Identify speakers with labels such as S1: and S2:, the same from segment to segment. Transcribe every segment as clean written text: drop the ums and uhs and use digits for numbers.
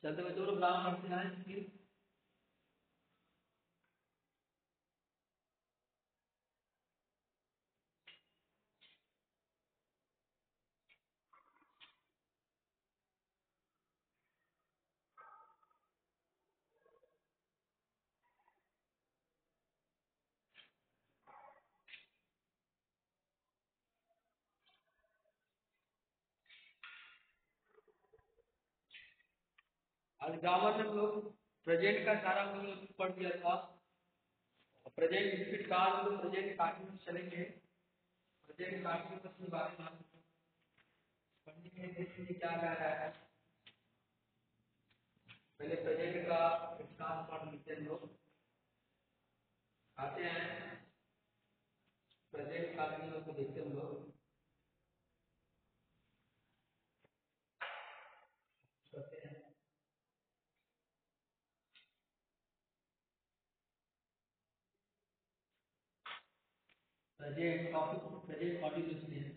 S1: चलते बच्चों लोग ग्रामर पढ़ते जाएं फिर। आज ग्रामर में हम लोग प्रेजेंट का सारा हम लोग पढ़ दिया था। प्रेजेंट इंडिफिनिट काल में लोग प्रेजेंट कंटीन्यूअस चलेंगे। प्रेजेंट कंटीन्यूअस के बारे में पढ़ने के लिए क्या कह रहा है। पहले प्रेजेंट का विस्तार पढ़ लेते हैं लोग। आते हैं प्रेजेंट कंटीन्यूअस को देखते हैं हम लोग। करते हैं प्रेजेंट टॉपिक प्रेजेंट कंटीन्यूअस में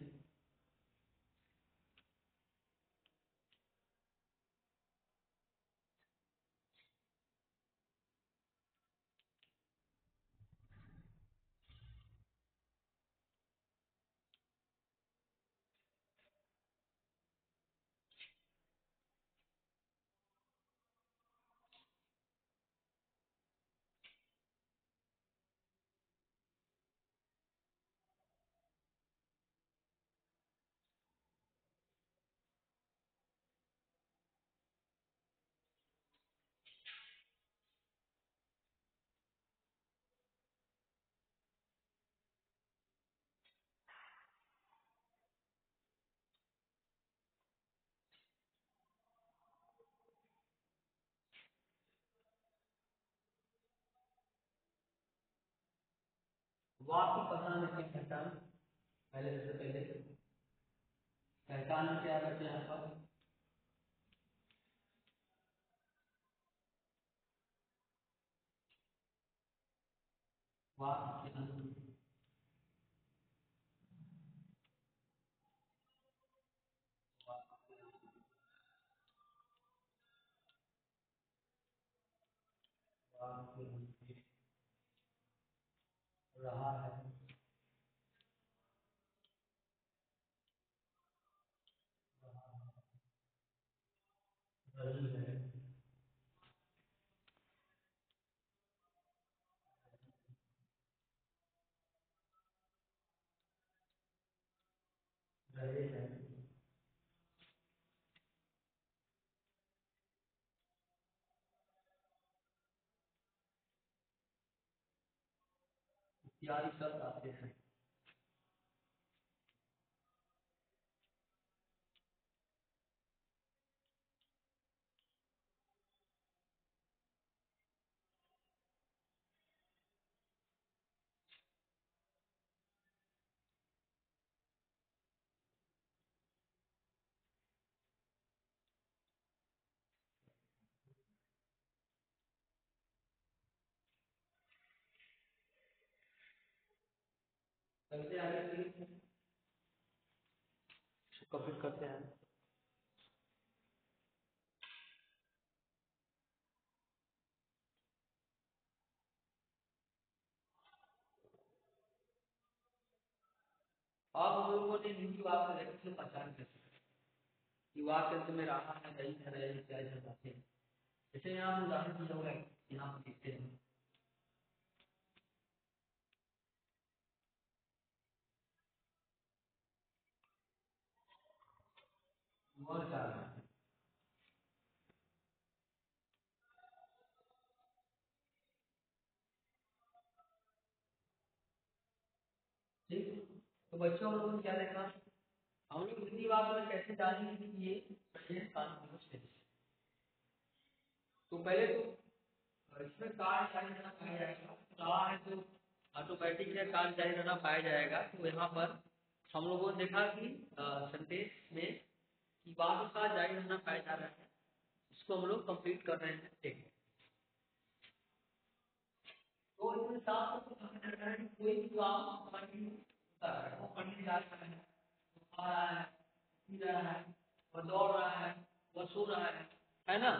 S1: वाक्य पहचान की पहचान पहले सबसे पहले पहचान क्या करते हैं यहाँ पर। वाक्य रहा है, रही है, रहे हैं इत्यादि शब्द आते हैं। चलते आगे फिर कंप्लीट करते हैं। अब हम लोगों ने हिंदी वाक्य से पहचान कर सकते कि वाक्य अंत में रहा है, रही है, रहे हैं, क्या जाते हैं। जैसे यहाँ उदाहरण दिया हुआ है, यहाँ पर देखते हैं। वह क्या है, ठीक। तो बच्चों हम लोगों ने क्या देखा, हम लोग हिंदी वाक्य में कैसे जानेंगे कि ये प्रेजेंट कंटीन्यूअस टेंस। तो पहले तो इसमें कार्य जारी रहना पाया जाएगा। कहा है तो ऑटोमेटिक है, कार्य जारी रहना पाया जाएगा। तो यहाँ पर हम लोगों ने देखा कि सेंटेंस में कि वाक्य का जारी रहना पाया जा रहा है, इसको हम लोग कंप्लीट कर रहे हैं। देखिए तो इसमें साफ तौर पर समझ आ रहा है कि कोई भी वाक्य कंटिन्यू होता है, वो कंटिन्यू जा रहा है, वो खा रहा है, पी रहा है, वो दौड़ रहा है, वो सो रहा है ना।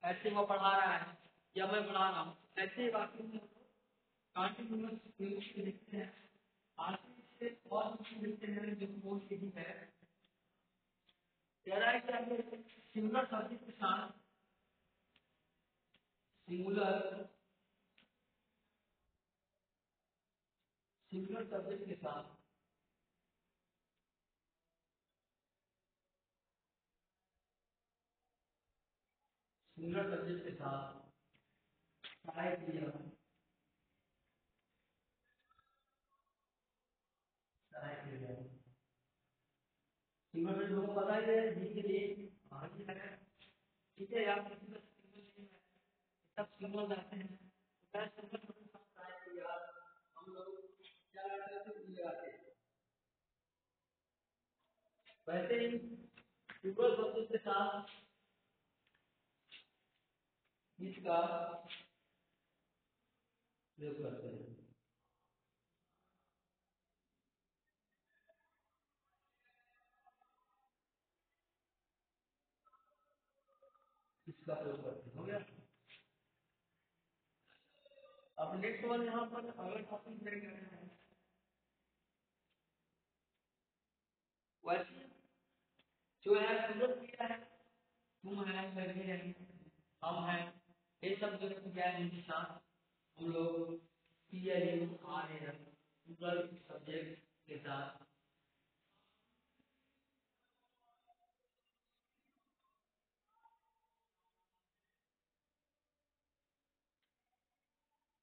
S1: ऐसे वो पढ़ा रहा है या मैं पढ़ा रहा हूँ, ऐसे ही वाक्य में कंटिन्यूअस लिखते हैं। आगे से और कुछ लिखते हैं जो बोल यही है, कह रहा है कि सिंगुलर सब्जेक्ट के साथ सिंगुलर सब्जेक्ट के साथ सिंगुलर सब्जेक्ट के साथ सहायक क्रिया सिंगुलर सब्जेक्ट लोगों को पता ही है जी के लिए आगे है, ठीक है यार, सब सिंगल रहते हैं। मैं सिंगल सब्जेक्ट के साथ सहायक क्रिया हम लोग क्या करते थे, भूल जाते हैं। वैसे ही सिंगल सब्जेक्ट के साथ इसका प्रयोग करते हैं। इसका प्रयोग करते हैं, हो गया। अब नेक्स्ट वन यहाँ पर अगर टॉपिक ब्रेक करना है, वैसे जो है सिंगल क्रिया है, तुम है, मैं है, हम है, ये सब जो क्या है इनके साथ हम लोग पीएलयू आ रहे हैं सिंगल सब्जेक्ट के साथ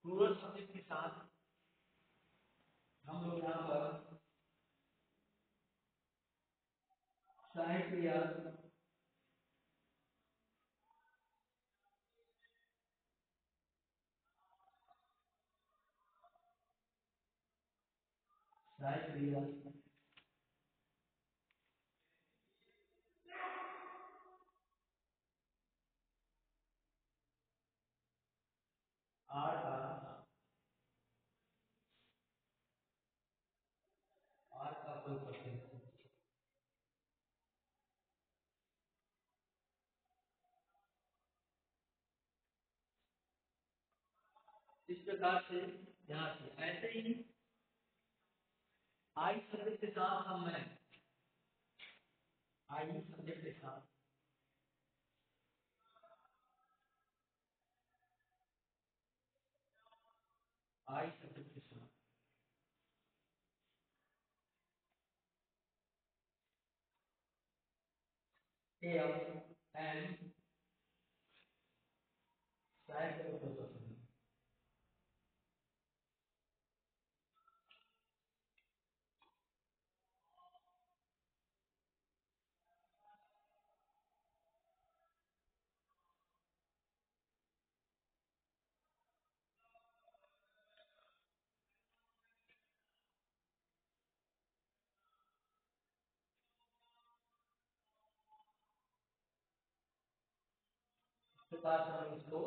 S1: प्लूरल सब्जेक्ट के साथ हम लोग यहाँ पर सहायक क्रिया सहायक क्रिया आर का प्रयोग करते हैं। इस प्रकार से यहाँ से ऐसे ही आई सब्जेक्ट के साथ हम मैं आई सब्जेक्ट के साथ आई सब्जेक्ट के साथ एम एन सहायक का प्रयोग करते हैं। इस प्रकार से हम इसको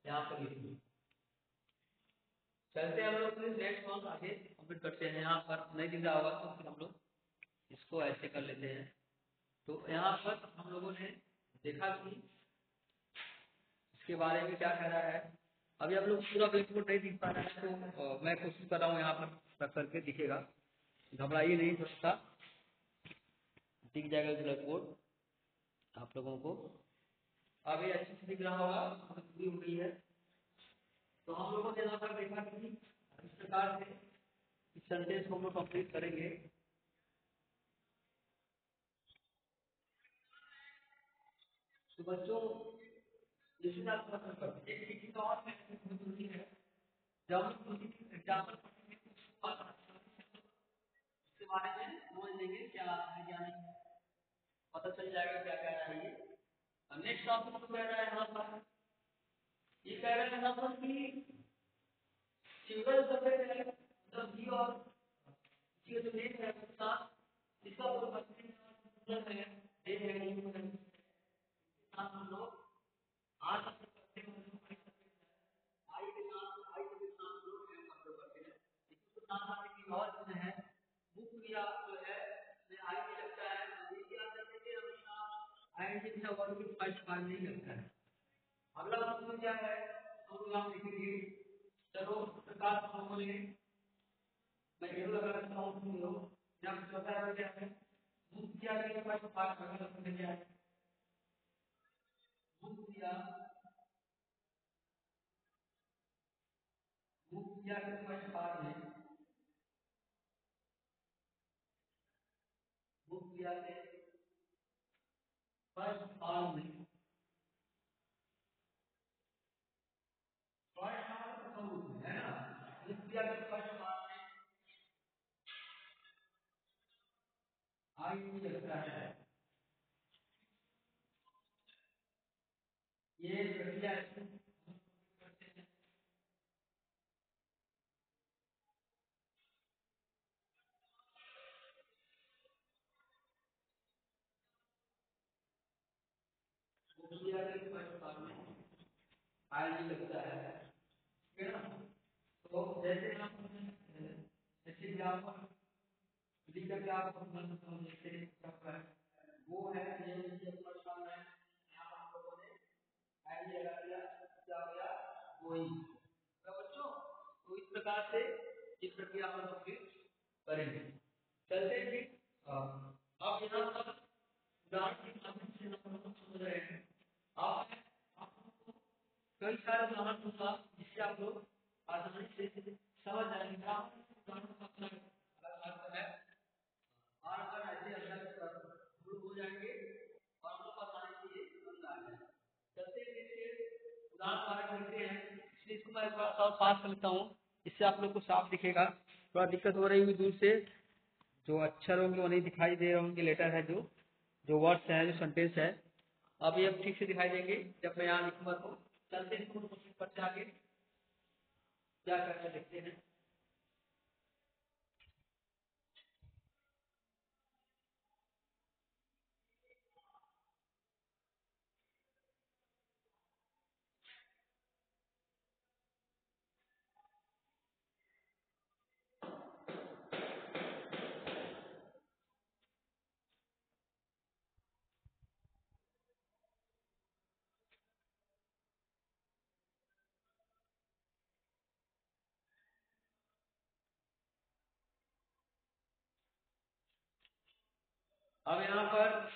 S1: यहाँ पर लिखेंगे। चलते हैं हम लोग फिर नेक्स्ट वन आगे कंप्लीट करते हैं। यहाँ पर नहीं दिख रहा होगा तो फिर हम लोग इसको ऐसे कर लेते हैं। तो यहाँ पर हम लोगों ने देखा कि इसके बारे में क्या कह रहा है। अभी आप लोग पूरा ब्लैक बोर्ड नहीं दिख पा रहा है तो मैं कोशिश कर रहा हूँ यहाँ पर रख करके दिखेगा, घबराइए नहीं, थोड़ा सा दिख जाएगा ब्लैक बोर्ड आप लोगों को। अभी अच्छे से दिख रहा होगा, पूरी हो गई है। तो हम लोगों ने यहाँ पर देखा कि इस प्रकार से इस सेंटेंस को हम लोग कंप्लीट करेंगे। तो बच्चों जैसे आप एक चीज का और जरूरी है, जब हम किसी एग्जाम्पल पढ़ेंगे तो उसको उसके बारे में समझ लेंगे क्या है क्या नहीं, पता चल जाएगा क्या कह रहा है ये। नेक्स्ट टॉपिक तो कह रहा है यहाँ पर, ये कह रहा है यहाँ पर कि सिंगल सब्जेक्ट है, मतलब जी और जी जो नेम है उसके साथ इसका वो मतलब है ये है नहीं हम लोग आर का प्रयोग करते हैं, आई के साथ लोग एम का प्रयोग करते हैं। इसके साथ साथ एक और चीज है, मुख्य क्रिया जो है इसमें आई भी लगता है तो ये क्या कर देंगे हमेशा इच्छा हुआ कि फर्स्ट बार नहीं लगता है। अगला प्रश्न क्या है, हम लोग यहाँ लिखेंगे, चलो प्रकाश फॉर्मूले मैं ये लगा रखता हूँ तुम लोग जब छोटा है क्या है मुक्तिया के फर्स्ट पार्ट में क्या है, मुक्तिया मुक्तिया के फर्स्ट पार्ट में मुक्तिया के फर्स्ट पार्ट में फर्स्ट पार्ट समूह है ना, मुक्तिया के फर्स्ट पार्ट में आई लगता है ये प्रक्रिया मुक्तिया के फर्स्ट पार्ट में आई लगता है, ठीक है ना। तो जैसे हम जैसे एग्जाम्पल लिख करके आपको देखते हैं क्या है, वो है ये प्रश्न है यहाँ पर हम लोगों ने आई लगा दिया, क्या हो गया वही तो बच्चों। तो इस प्रकार से इस प्रक्रिया हम लोग फिर करेंगे। चलते हैं फिर अब यहाँ पर उदाहरण के माध्यम से हम लोग समझ रहे हैं। आप कई सारे उदाहरण दूंगा जिससे आप लोग आसानी से समझ जाएंगे। उदाहरण है और अगर ऐसे अंदर ग्रुप हो जाएंगे और हम लोग आसानी से ये समझ आ जाएगा। चलते हैं उदाहरण वाला करते हैं, इसलिए इसको मैं थोड़ा सा पास कर लेता हूँ, इससे आप लोग को साफ दिखेगा। थोड़ा दिक्कत हो रही है दूर से, जो अक्षर होंगे वो नहीं दिखाई दे रहे होंगे, लेटर है जो वर्ड्स है जो सेंटेंस है, अब ये ठीक से दिखाई देंगे जब मैं यहाँ लिखूंगा। तो चलते हैं क्वेश्चन पर से आगे क्या करना देखते हैं। अब यहाँ पर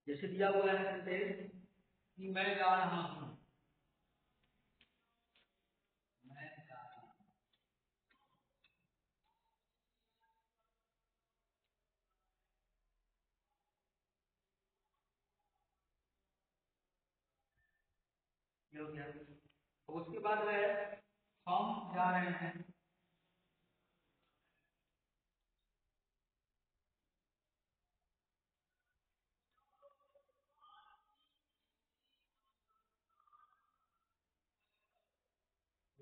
S1: जैसे दिया हुआ है सेंटेंस कि मैं जा रहा हूँ, मैं जा रहा हूँ, ये हो गया। तो उसके बाद है हम जा रहे हैं,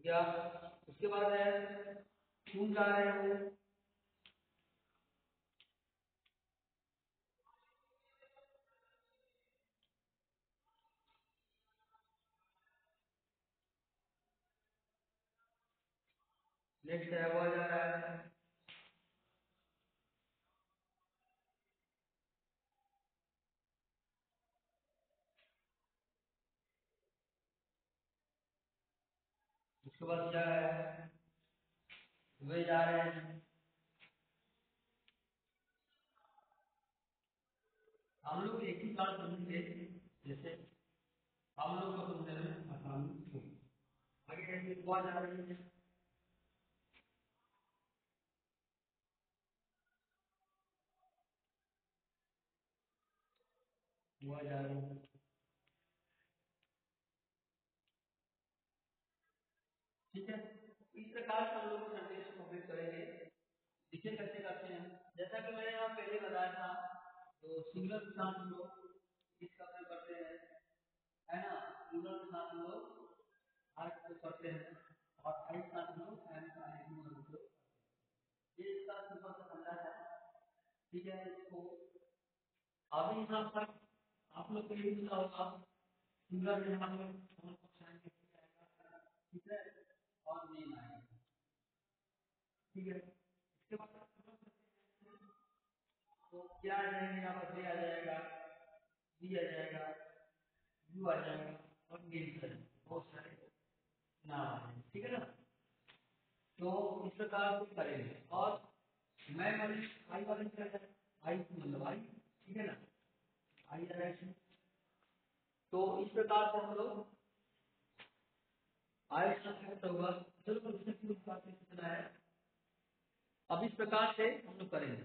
S1: या उसके बाद है तुम जा रहे हो, नेक्स्ट है वह जा रहा है, उसके बाद क्या है वे जा रहे हैं। हम लोग एक ही बात समझेंगे, जैसे हम लोग को समझने में आसानी हो। आगे कैसे वह जा रही है, वह जा रही है, ठीक है। इस प्रकार से हम लोग सेंटेंस को कंप्लीट करेंगे। देखिए कैसे करते हैं, जैसा कि मैंने यहाँ पहले बताया था, तो सिंगल के साथ हम लोग इसका प्रयोग करते हैं, है ना। सिंगल के साथ हम लोग आर को करते हैं और आई के साथ हम लोग एम का उपयोग, ये इसका सिंपल सा फंडा है, ठीक है। इसको अभी यहाँ पर आप लोग को ये पता होगा सिंगल में हम लोग ठीक है और नेम आएगा, ठीक है। इसके बाद तो क्या आ जाएगा यहाँ पर, ए आ जाएगा, बी आ जाएगा, यू आ जाएगा और मेरी तरह बहुत सारे नाम आ जाएंगे, ठीक है ना। तो इस प्रकार से करेंगे। और मैं वाले आई वाले क्या है, आई मतलब आई, ठीक है ना, आई आ जाएगा। तो इस प्रकार से हम लोग आई का होगा। चलो कुछ बात कितना है, अब इस प्रकार से हम लोग करेंगे।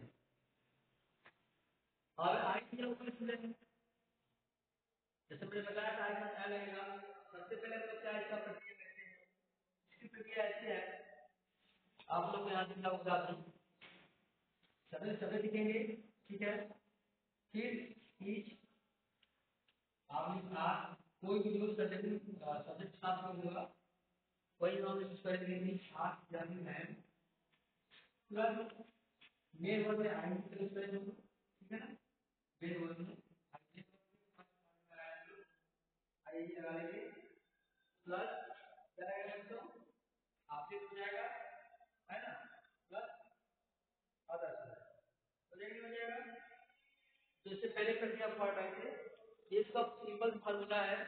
S1: और आई क्या ऊपर सुनेंगे, जैसे मैंने बताया था आई का क्या लगेगा। सबसे पहले तो क्या इसका प्रक्रिया कहते हैं, इसकी प्रक्रिया ऐसी है, आप लोग यहाँ दिखा होगा सभी दिखेंगे, ठीक है। फिर ईच आप कोई भी यूज करते हैं सब्जेक्ट साथ में होगा, वही हम यूज करेंगे कि साथ यानी है प्लस मेन वर्ड में आई यूज करेंगे, ठीक है ना। मेन वर्ड में आई लगा लेंगे प्लस क्या रहेगा दोस्तों, आपसे हो जाएगा, है ना, प्लस अदर हो जाएगा। तो इससे पहले करके आप पढ़ रहे थे, ये सब सिंपल फार्मूला है।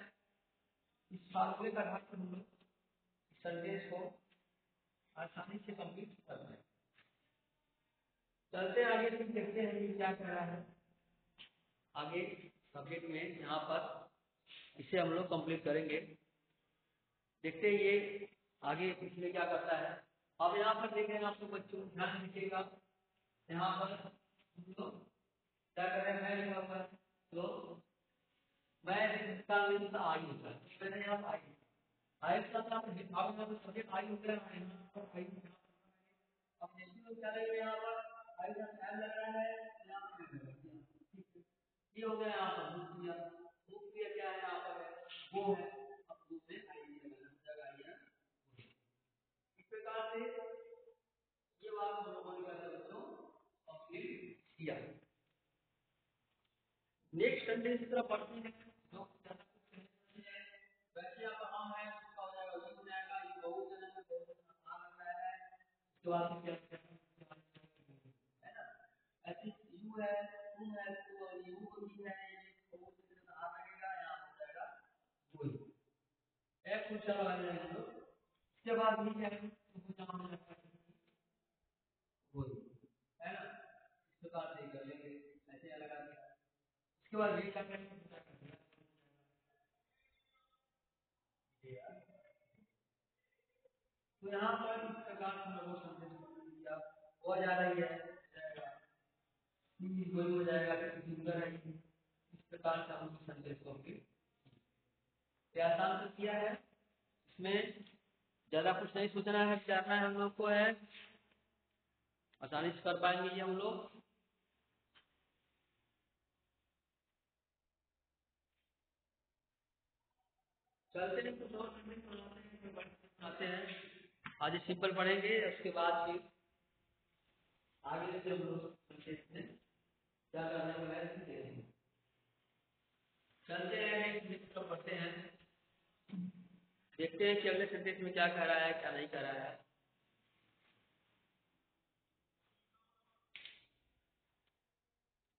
S1: इस फार्मूले का आधार पर हम लोग सेंटेंस को आसानी से कंप्लीट करना है। चलते आगे, फिर देखते हैं कि क्या कह रहा है आगे सब्जेक्ट में। यहाँ पर इसे हम लोग कंप्लीट करेंगे, देखते हैं ये आगे इसमें क्या करता है। अब यहाँ पर देख रहे हैं आप लोग बच्चों, ध्यान दीजिएगा। यहाँ पर हम लोग क्या कर रहे हैं, मैं लिखा हुआ है तो मैं इसका मीन्स आई होता है, मैंने यहाँ आई आई के साथ आप यहाँ पर सब्जेक्ट आई होता है, यहाँ पर आई। अब देखिए लोग क्या लगेगा, यहाँ पर आई का एल लग रहा है, यहाँ पर ये हो गया। यहाँ पर बुक क्रिया क्या है, यहाँ पर है वो है, अब बुक में आई जगह आई है। इस प्रकार से ये बात हम लोगों ने क्या बच्चों कंप्लीट किया। नेक्स्ट सेंटेंस की तरफ बढ़ते हैं, जो ज्यादा कुछ नहीं है, वैसे आप हम है उसका हो जाएगा, ये हो जाएगा, ये बहुत जन है, बहुत आसान लग रहा है। इसके बाद क्या है ना, ऐसे यू है, तुम है, तो यू भी है, ये बहुत जन आ लगेगा, यहाँ हो जाएगा वही एक कुछ लगा जाएगा हम लोग। इसके बाद ये क्या है, तो नाम लगता है वही, है ना। इस प्रकार से कर लेंगे, ऐसे लगा दिया। उसके बाद ये क्या करेंगे, तो यहाँ पर इस प्रकार से लोगों संदेश हो जा रही है, कोई हो जाएगा, सुंदर है। इस प्रकार से हम संदेश को आसान से किया है। इसमें ज्यादा कुछ नहीं सोचना है, करना है हम लोग को है, आसानी से कर पाएंगे ये हम लोग। चलते हैं कुछ और बनाते हैं, आज सिंपल पढ़ेंगे, उसके बाद फिर आगे से हम लोग क्या करने वाला है। चलते हैं पढ़ते हैं, देखते हैं कि अगले सेंटेंस में क्या कह रहा है क्या नहीं कह रहा है।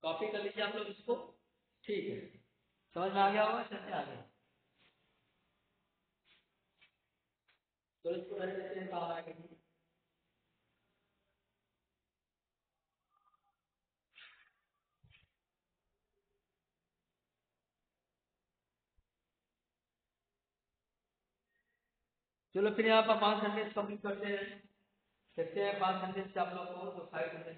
S1: कॉपी कर लीजिए आप लोग इसको, ठीक है, समझ में आ गया होगा, चलते आ गया। तो इसको रह देते हैं, काम आएगा। चलो फिर यहाँ पर 5 सेंटेंस कंप्लीट करते हैं, देखते हैं 5 सेंटेंस से आप लोग को तो 5 सेंटेंस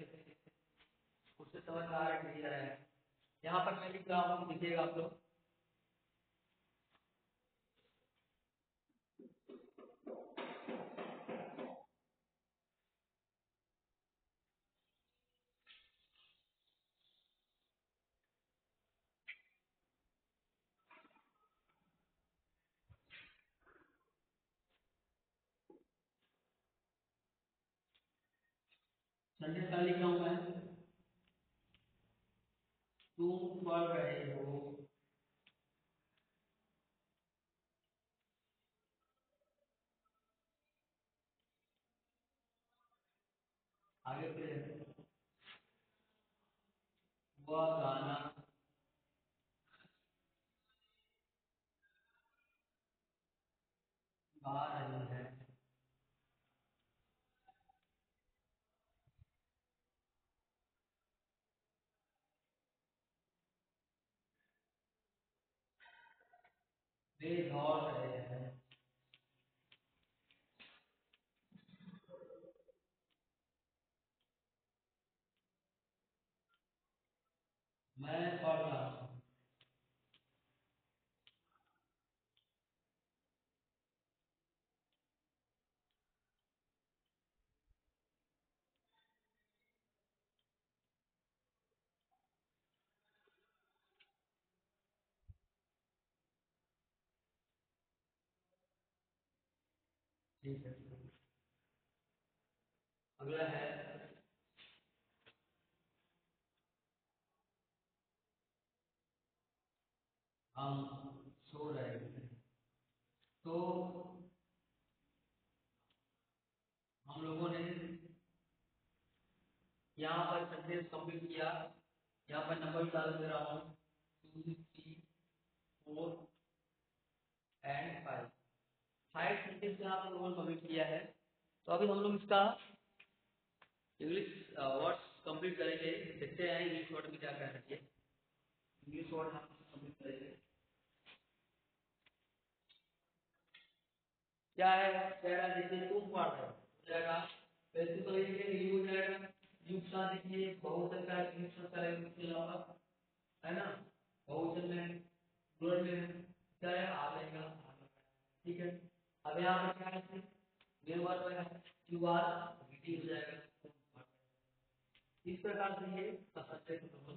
S1: उससे समझ में आ रहा है कि नहीं आ रहा है। यहाँ पर मैं लिख रहा हूँ, लिखिएगा आप लोग। सेंटेंस का लिख रहा हूँ मैं, तुम पढ़ रहे हो, आगे फिर वे दौड़ रहे हैं। मैं पढ़ रहा हूँ। ठीक है, अगला है हम सो रहे हैं। तो हम लोगों ने यहाँ पर सेंटेंस कंप्लीट किया। यहाँ पर नंबर डाल दे रहा हूँ 2 3 4 एंड 5। 5 सेंटेंस यहाँ पर लोगों ने कंप्लीट किया है। तो अभी हम लोग इसका इंग्लिश वर्ड्स कंप्लीट करेंगे। देखते हैं इंग्लिश वर्ड में क्या कह सकते हैं। इंग्लिश वर्ड हम कंप्लीट करेंगे। क्या है, कह रहा है देखिए तुम पढ़ रहे हो जाएगा। वैसे तो ये यू हो जाएगा। यू के साथ देखिए बहुवचन का यूज करेंगे उसके अलावा, है ना। बहुवचन में प्लूरल में क्या है आ जाएगा। ठीक है, अब यहाँ पर क्या है मेन वर्ड है यू आर मीटिंग हो जाएगा। इस प्रकार से ये सब्जेक्ट नंबर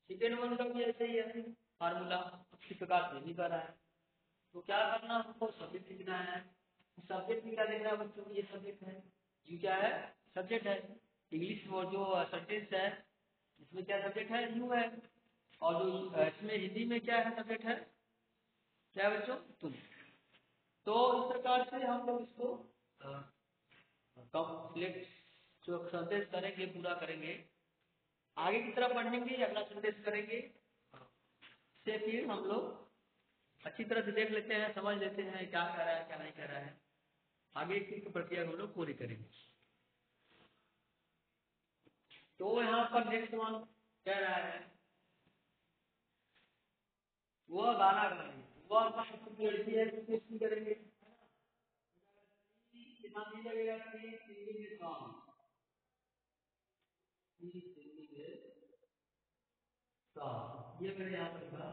S1: सेकेंड वन का भी ऐसे ही है फार्मूला। इसी प्रकार से भी कर रहा है। तो क्या करना हमको सब्जेक्ट लिखना है। सब्जेक्ट भी क्या लिखना है बच्चों, ये सब्जेक्ट है। यू क्या है, सब्जेक्ट है। इंग्लिश वो जो सेंटेंस है इसमें क्या सब्जेक्ट है, यू है। और जो इसमें हिंदी में क्या है सब्जेक्ट है, क्या है बच्चों, तुम। तो इस प्रकार से हम लोग इसको सिलेक्ट जो सेंटेंस करेंगे पूरा करेंगे। आगे की तरफ बढ़ेंगे, अगला सेंटेंस करेंगे। से फिर हम लोग अच्छी तरह से देख लेते हैं, समझ लेते हैं क्या कर रहा है क्या नहीं कर रहा है। आगे की प्रक्रिया हम लोग पूरी करेंगे। तो यहाँ पर नेक्स्ट वन कह रहा है वह गाना गाएंगे। वह लड़की है तो किस करेंगे, लगेगा सिंगिंग सॉन्ग। ये मैंने यहाँ पर लिखा।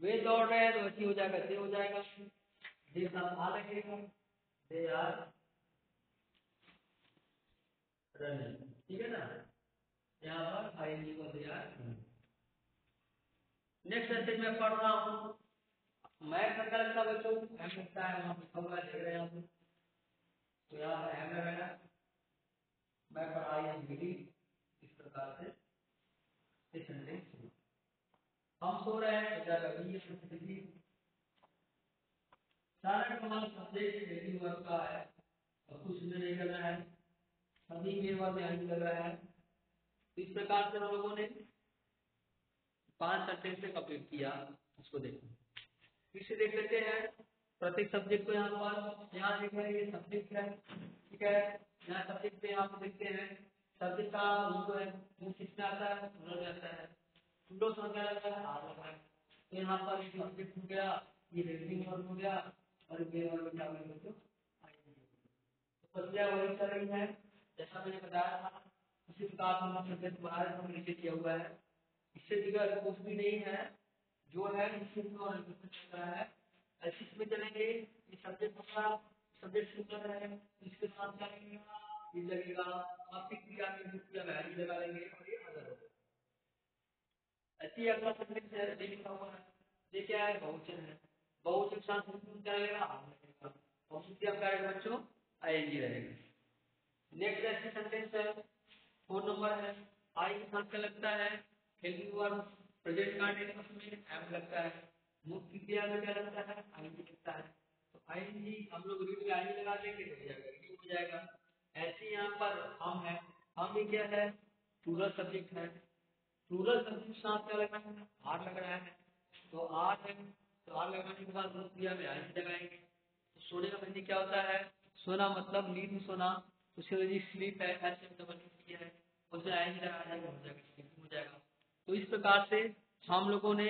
S1: वे दौड़ रहे हैं तो अच्छी हो जाएगा, दे हो जाएगा। दे साथ आ लगेगा, दे आर रनिंग। ठीक है ना, यहाँ पर आईएनजी को they are running. Next sentence में पढ़ रहा हूँ। मैं करता लगता बच्चों एम लगता है, वहाँ लिखा हुआ देख रहे हैं आप। तो यहाँ एम लगाया, मैं पढ़ाई है मिली। इस प्रकार से ये सेंटेंस। हम सो रहे हैं हो जाएगा बी। सारा कमाल सब्जेक्ट नेगेटिव वर्ब का है और कुछ में नहीं करना है, सभी मेन वर्ब में आगे लग रहा है। तो इस प्रकार से हम लोगों ने 5 सेंटेंस से कंप्लीट किया। इसको देखो, फिर से देख लेते हैं प्रत्येक सब्जेक्ट को। यहाँ पर यहाँ देख रहे हैं ये सब्जेक्ट है, ठीक है। यहाँ सब्जेक्ट पे यहाँ पे देखते हैं सब्जेक्ट का जो है वो किसमें आता है, प्लूरल में आता है। प्लूरल में क्या लगता है, आर लगा है। तो यहाँ पर ये सब्जेक्ट हो गया, ये हेल्पिंग वर्ब हो गया और ये वर्ब क्या हो गया, तो प्रक्रिया वही चल रही है जैसा मैंने बताया था। उसी प्रकार हम सब्जेक्ट बाहर हम नीचे किया हुआ है। इससे दिक्कत कुछ भी नहीं है, जो है इससे चल रहा है। ऐसे इसमें चलेंगे, ये सब्जेक्ट होगा, सब्जेक्ट सिंपल है, इसके साथ क्या लगेगा, ये लगेगा। आपकी क्रिया में जो क्रिया वैल्यू लगा लेंगे और ये अदर होगा। ऐसे ही अगला सब्जेक्ट है ये लिखा हुआ है, ये क्या है, बहुवचन है। बहुवचन के साथ क्या लगेगा, आम लगेगा। और क्या करेगा बच्चों, आईएनजी रहेगा। नेक्स्ट ऐसी सेंटेंस है 4 नंबर है। आई के साथ क्या लगता है, हेल्पिंग वर्ब। प्रेजेंट कंटीन्यूअस में एम लगता है। मुख्य क्रिया में क्या लगता है, आईएनजी लगता है। तो आईएनजी हम लोग रीड में आईएनजी लगा देंगे तो हो जाएगा, रीडिंग हो जाएगा। ऐसे यहाँ पर हम है, हम भी क्या है, प्लूरल सब्जेक्ट है। प्लूरल सब्जेक्ट के साथ क्या लगा है, आर लग रहा है। तो आर है, तो आर लगाने के बाद मुख्य क्रिया में आईएनजी लगाएंगे। तो सोने का मतलब क्या होता है, सोना मतलब नींद में सोना। उसके वजह स्लीप है, ऐसे डबल किया है, उसमें आएंगे लगा जाएगा, हो जाएगा, स्लीपिंग हो जाएगा। तो इस प्रकार से हम लोगों ने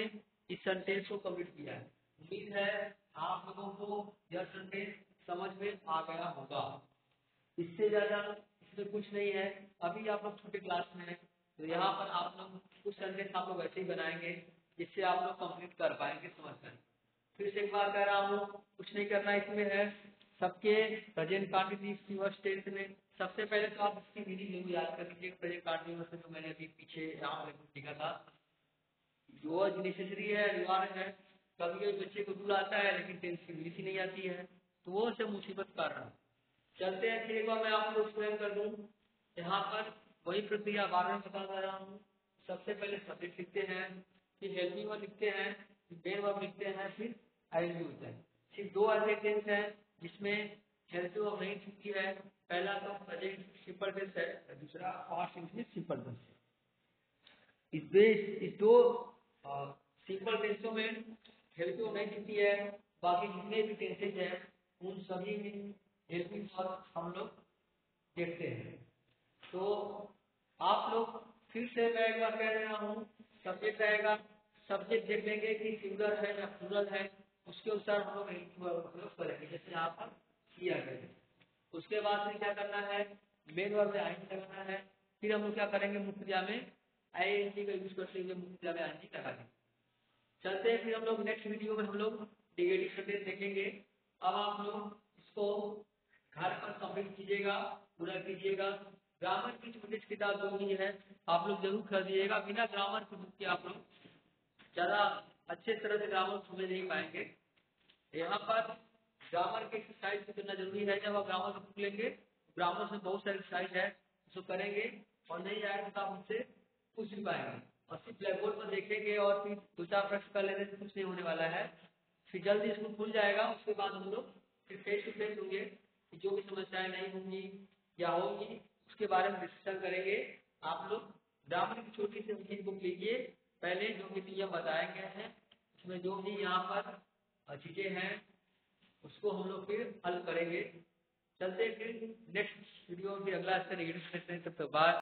S1: इस सेंटेंस को कंप्लीट किया है। उम्मीद है आप लोगों को यह सेंटेंस समझ में आ गया होगा। इससे ज्यादा इसमें कुछ नहीं है। अभी आप लोग छोटे क्लास में हैं, तो यहाँ पर आप लोग कुछ सेंटेंस आप लोग वैसे ही बनाएंगे जिससे आप लोग कंप्लीट कर पाएंगे समझ कर। फिर से एक बार कह रहा हूँ, कुछ नहीं करना इसमें है। सबके प्रेजेंट कंटिन्यूअस फ्यूचर टेंस में सबसे पहले तो आप इसकी मीनिंग जरूर याद कर लीजिए। प्रेजेंट कंटिन्यूअस में जो मैंने अभी पीछे यहाँ पर लिखा था, जो नेसेसरी है, अनिवार्य है। कभी कभी बच्चे को रूल आता है लेकिन टेंस की मीनिंग ही नहीं आती है, तो वो से मुसीबत कर रहा है। चलते हैं, फिर एक बार मैं आपको एक्सप्लेन कर दूं। यहाँ पर वही प्रक्रिया बार बार बता दे रहा हूँ। सबसे पहले सब्जेक्ट लिखते हैं, फिर हेल्पिंग वर्ब लिखते हैं, फिर मेन वर्ब लिखते हैं, फिर आईएनजी होता है। सिर्फ दो ऐसे टेंस हैं जिसमें हेल्पिंग वर्ब नहीं छूटती है। पहला तो प्रेजेंट सिंपल टेंस है, दूसरा पास्ट टेंस सिंपल टेंस है। इस दो सिंपल टेंसों में हेल्पिंग वर्ब नहीं छूटती है। बाकी जितने भी टेंसेज हैं उन सभी में हेल्पिंग वर्ब हम लोग देखते हैं। तो आप लोग फिर से मैं एक बार कह रहा हूँ, सब्जेक्ट आएगा, सब्जेक्ट देख लेंगे कि सिंगुलर है या प्लूरल है, उसके अनुसार हम लोग हेल्पिंग वर्ब उपयोग करेंगे, जैसे यहाँ पर किया गया। उसके बाद में क्या करना है, मेन वर्ब में आईएनजी लगाना है। फिर हम लोग क्या करेंगे, मुख्य क्रिया में आईएनजी का यूज करते हुए मुख्य क्रिया में आईएनजी लगा देंगे। चलते हैं, फिर हम लोग नेक्स्ट वीडियो में हम लोग नेगेटिव सेंटेंस देखेंगे। अब आप लोग इसको घर पर कंप्लीट कीजिएगा, पूरा कीजिएगा। ग्रामर की छोटी किताब जो भी है आप लोग जरूर खरीदिएगा। बिना ग्रामर की बुक के आप लोग ज्यादा अच्छे तरह से ग्रामर समझ नहीं पाएंगे। यहाँ पर ग्रामर के एक्सरसाइज करना जरूरी है। जब आप ग्रामर की बुक लेंगे, ग्रामर से बहुत सारे एक्सरसाइज है, उसको करेंगे और नहीं आएगा तो आप मुझसे पूछ भी पाएंगे। और सिर्फ ब्लैक बोर्ड पर देखेंगे और फिर दो चार प्रश्न कर लेने से कुछ नहीं होने वाला है। फिर जल्दी इसको खुल जाएगा। उसके बाद हम लोग फिर फेस टू फेस होंगे, जो भी समस्याएं नहीं होंगी या होंगी उसके बारे में डिस्कशन करेंगे। आप लोग ग्रामर की छोटी सी बुक लीजिए। पहले जो भी नियम बताए गए हैं उसमें जो भी यहाँ पर चीजें हैं उसको हम लोग फिर हल करेंगे। चलते फिर नेक्स्ट वीडियो में अगला नेगेटिव सेक्शन, तब तक बाय।